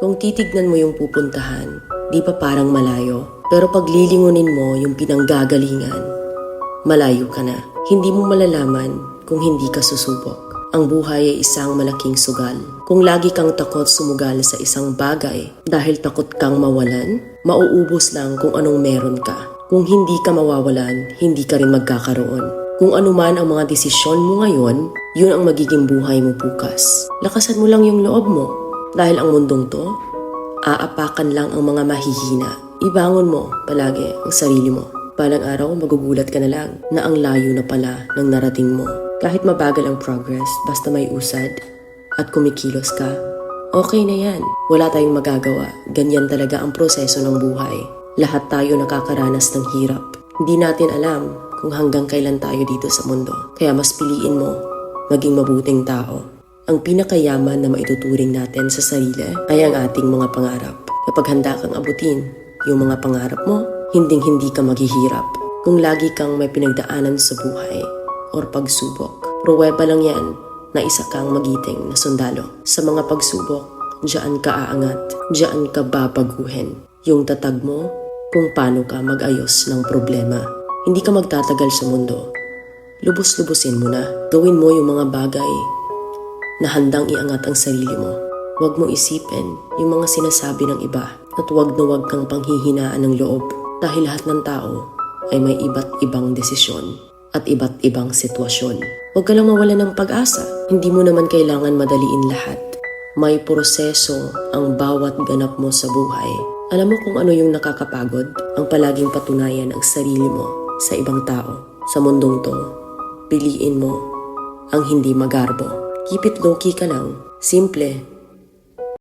Kung titignan mo yung pupuntahan, di ba parang malayo? Pero pag lilingunin mo yung pinanggagalingan, malayo ka na. Hindi mo malalaman kung hindi ka susubok. Ang buhay ay isang malaking sugal. Kung lagi kang takot sumugal sa isang bagay dahil takot kang mawalan, mauubos lang kung anong meron ka. Kung hindi ka mawawalan, hindi ka rin magkakaroon. Kung ano man ang mga desisyon mo ngayon, yun ang magiging buhay mo bukas. Lakasan mo lang yung loob mo. Dahil ang mundong to, aapakan lang ang mga mahihina. Ibangon mo palagi ang sarili mo. Balang araw, magugulat ka na lang na ang layo na pala ng narating mo. Kahit mabagal ang progress, basta may usad at kumikilos ka, okay na yan. Wala tayong magagawa. Ganyan talaga ang proseso ng buhay. Lahat tayo nakakaranas ng hirap. Hindi natin alam kung hanggang kailan tayo dito sa mundo. Kaya mas piliin mo maging mabuting tao. Ang pinakayaman na maituturing natin sa sarili ay ang ating mga pangarap. Kapag handa kang abutin yung mga pangarap mo, hinding-hindi ka maghihirap. Kung lagi kang may pinagdaanan sa buhay or pagsubok, pruweba lang yan na isa kang magiting na sundalo. Sa mga pagsubok, diyan ka aangat, diyan ka babaguhin. Yung tatag mo kung paano ka mag-ayos ng problema. Hindi ka magtatagal sa mundo. Lubos-lubusin mo na. Gawin mo yung mga bagay na handang iangat ang sarili mo. Huwag mong isipin yung mga sinasabi ng iba at huwag na huwag kang panghihinaan ng loob dahil lahat ng tao ay may iba't ibang desisyon at iba't ibang sitwasyon. Huwag ka lang mawala ng pag-asa. Hindi mo naman kailangan madaliin lahat. May proseso ang bawat ganap mo sa buhay. Alam mo kung ano yung nakakapagod? Ang palaging patunayan ang sarili mo sa ibang tao. Sa mundong to, piliin mo ang hindi magarbo. Keep it low-key ka lang. Simple